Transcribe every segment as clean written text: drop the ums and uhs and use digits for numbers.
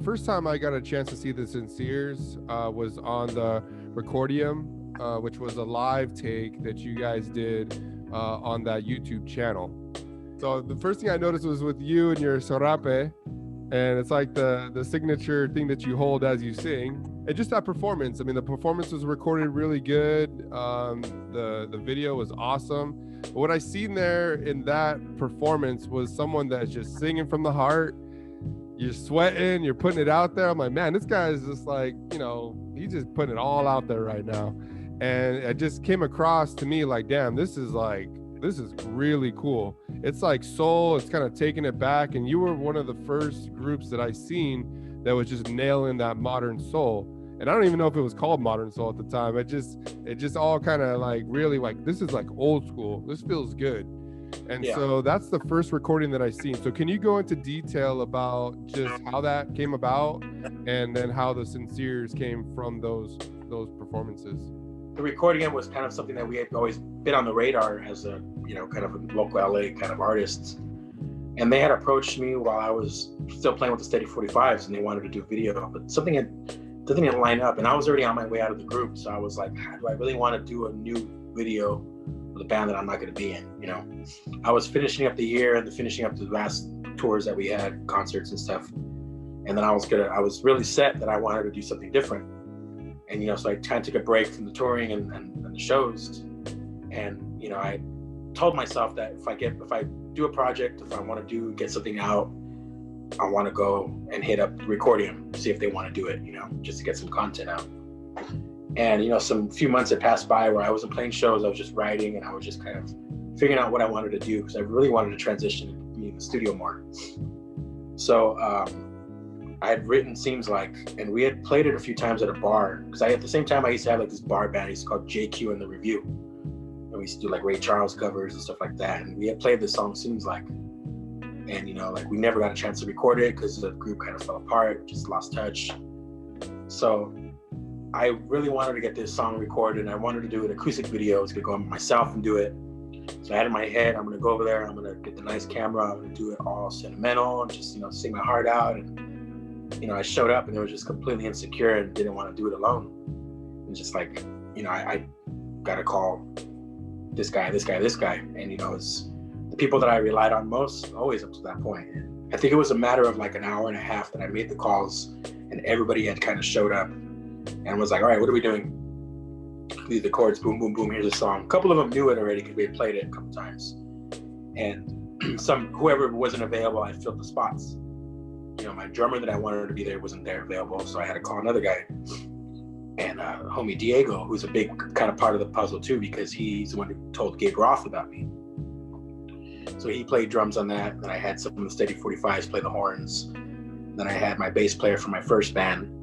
the first time I got a chance to see the Sinseers was on the Recordium, which was a live take that you guys did on that YouTube channel. So the first thing I noticed was with you and your sorape, and it's like the signature thing that you hold as you sing, and just that performance. I mean, the performance was recorded really good. The video was awesome. But what I seen there in that performance was someone that's just singing from the heart. You're sweating, you're putting it out there. I'm like, man, this guy is just like, you know, he's just putting it all out there right now. And it just came across to me like, damn, this is really cool. It's like soul, it's kind of taking it back. And you were one of the first groups that I seen that was just nailing that modern soul. And I don't even know if it was called modern soul at the time. It just all kind of like really like, this is like old school. This feels good. And so that's the first recording that I seen. So can you go into detail about just how that came about and then how the Sinseers came from those performances? The Recordium was kind of something that we had always been on the radar as a, you know, kind of a local LA kind of artists. And they had approached me while I was still playing with the Steady 45s, and they wanted to do a video, but something didn't line up. And I was already on my way out of the group. So I was like, do I really want to do a new video with a band that I'm not going to be in? You know, I was finishing up the year and finishing up the last tours that we had, concerts and stuff. And then I was really set that I wanted to do something different. And, you know, so I kind of took a break from the touring and the shows. And, you know, I told myself that if I do a project, if I want to get something out, I want to go and hit up Recordium, see if they want to do it, you know, just to get some content out. And, you know, few months had passed by where I wasn't playing shows, I was just writing, and I was just kind of figuring out what I wanted to do, because I really wanted to transition and be in the studio more. So I had written Seems Like, and we had played it a few times at a bar, because at the same time I used to have like this bar band, it's called JQ and the Review. And we used to do like Ray Charles covers and stuff like that. And we had played this song Seems Like. And, you know, like we never got a chance to record it because the group kind of fell apart, just lost touch. So I really wanted to get this song recorded, and I wanted to do an acoustic video. I was gonna go on myself and do it. So I had in my head, I'm gonna go over there, I'm gonna get the nice camera, I'm gonna do it all sentimental and just, you know, sing my heart out. And, you know, I showed up and it was just completely insecure and didn't want to do it alone. And just like, you know, I gotta call this guy. And, you know, it's the people that I relied on most, always up to that point. And I think it was a matter of like an hour and a half that I made the calls, and everybody had kind of showed up and was like, all right, what are we doing? Leave the chords, boom, boom, boom, here's a song. A couple of them knew it already because we had played it a couple times. And whoever wasn't available, I filled the spots. You know, my drummer that I wanted to be there wasn't there available, so I had to call another guy. And homie Diego, who's a big kind of part of the puzzle too, because he's the one who told Gabe Roth about me. So he played drums on that. Then I had some of the Steady 45s play the horns. Then I had my bass player from my first band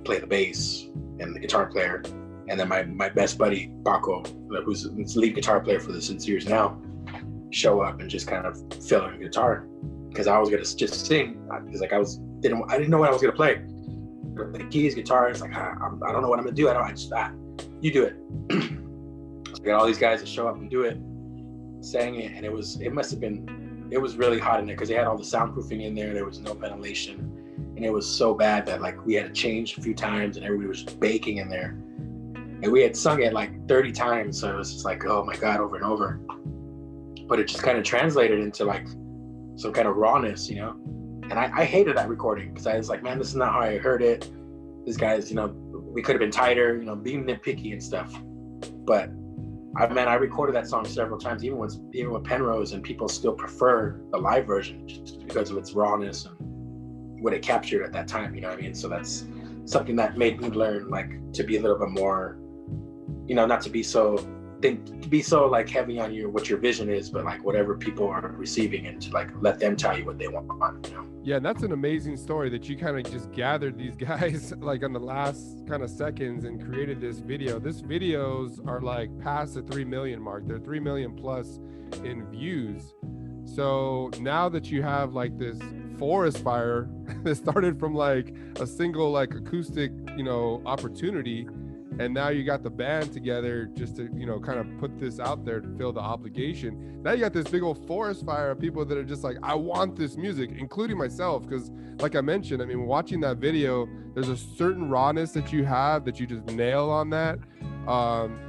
play the bass, and the guitar player. And then my best buddy, Paco, who's the lead guitar player for the Sinseers now, show up and just kind of fill in the guitar. Because I was gonna just sing. Because like I didn't know what I was gonna play. The keys, guitar, it's like I don't know what I'm gonna do. You do it. So I got all these guys to show up and do it. Sang it, and it was really hot in there because they had all the soundproofing in there. There was no ventilation, and it was so bad that like we had to change a few times, and everybody was just baking in there. And we had sung it like 30 times, so it was just like, oh my God, over and over. But it just kind of translated into like some kind of rawness, you know? And I hated that recording because I was like, man, this is not how I heard it. These guys, you know, we could have been tighter, you know, being nitpicky and stuff. But I recorded that song several times, even with Penrose, and people still prefer the live version just because of its rawness and what it captured at that time, you know what I mean? So that's something that made me learn, like, to be a little bit more, you know, not to be so like heavy on what your vision is, but like whatever people are receiving, and to like let them tell you what they want, you know? Yeah, and that's an amazing story that you kind of just gathered these guys like on the last kind of seconds and created this video. This videos are like past the 3 million mark. They're 3 million plus in views. So now that you have like this forest fire that started from like a single like acoustic, you know, opportunity, and now you got the band together just to, you know, kind of put this out there to fill the obligation. Now you got this big old forest fire of people that are just like, I want this music, including myself, because like I mentioned, I mean, watching that video, there's a certain rawness that you have that you just nail on that.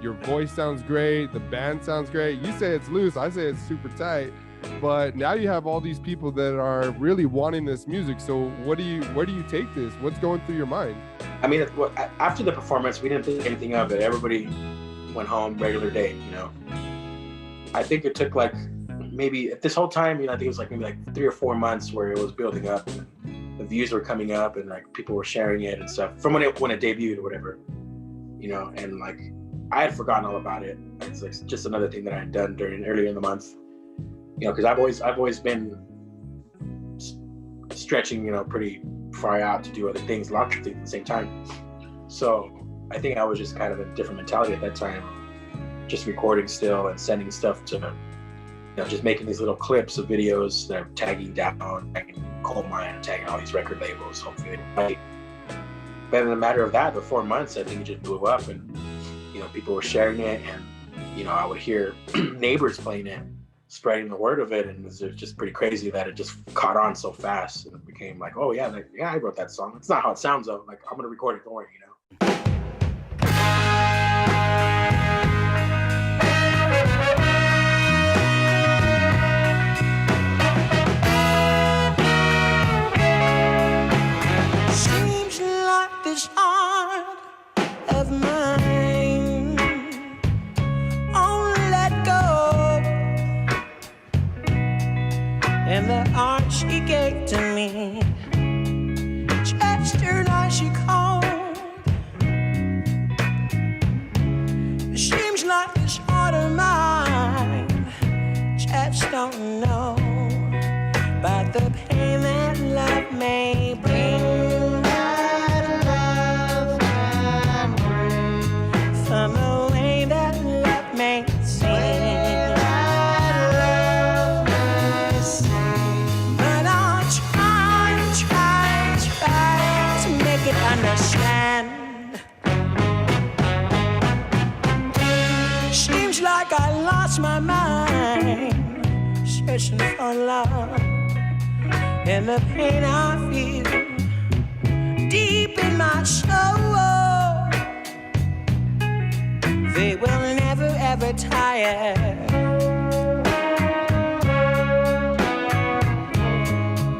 Your voice sounds great, the band sounds great. You say it's loose, I say it's super tight. But now you have all these people that are really wanting this music. So where do you take this? What's going through your mind? I mean, after the performance, we didn't think anything of it. Everybody went home, regular day, you know. I think it took like maybe this whole time, you know, I think it was like maybe like 3 or 4 months where it was building up and the views were coming up and like people were sharing it and stuff from when it debuted or whatever, you know. And like I had forgotten all about it. It's like just another thing that I had done earlier in the month. You know, because I've always been stretching, you know, pretty far out to do other things, lots of things at the same time. So I think I was just kind of in a different mentality at that time, just recording still and sending stuff to, you know, just making these little clips of videos that are tagging down, tagging Coal Mine, tagging all these record labels. Hopefully, but in a matter of that, the 4 months, I think it just blew up, and you know, people were sharing it, and you know, I would hear neighbors playing it, spreading the word of it, and it was just pretty crazy that it just caught on so fast, and it became like, oh yeah, like, yeah, I wrote that song. It's not how it sounds though. Like I'm gonna record it, don't worry, you know. Seems like this heart of mine only let go, and the art she gave to me just her night she called. Seems like this heart of mine just don't know about the pain that love may bring. That love can bring from the way that love may seem. Understand. Seems like I lost my mind searching for love, and the pain I feel deep in my soul, they will never ever tire.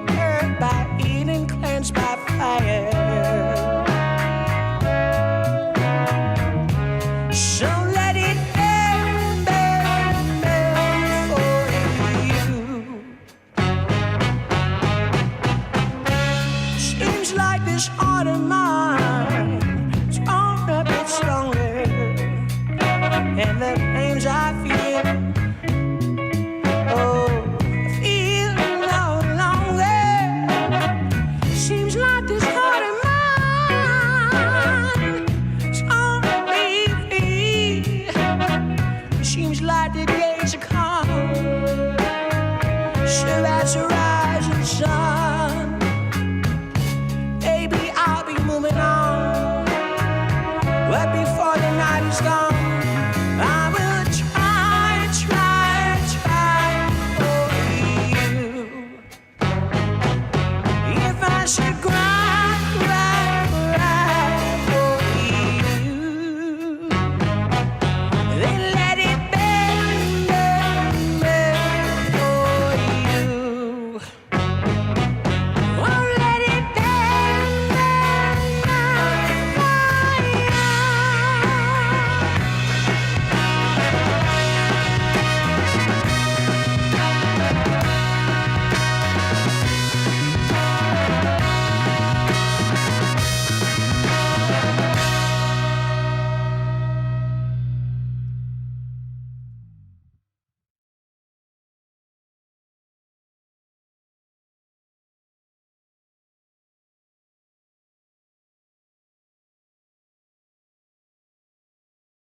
Hurt by heat and cleansed by fire. So let it burn, burn, burn for you. Seems like this heart of mine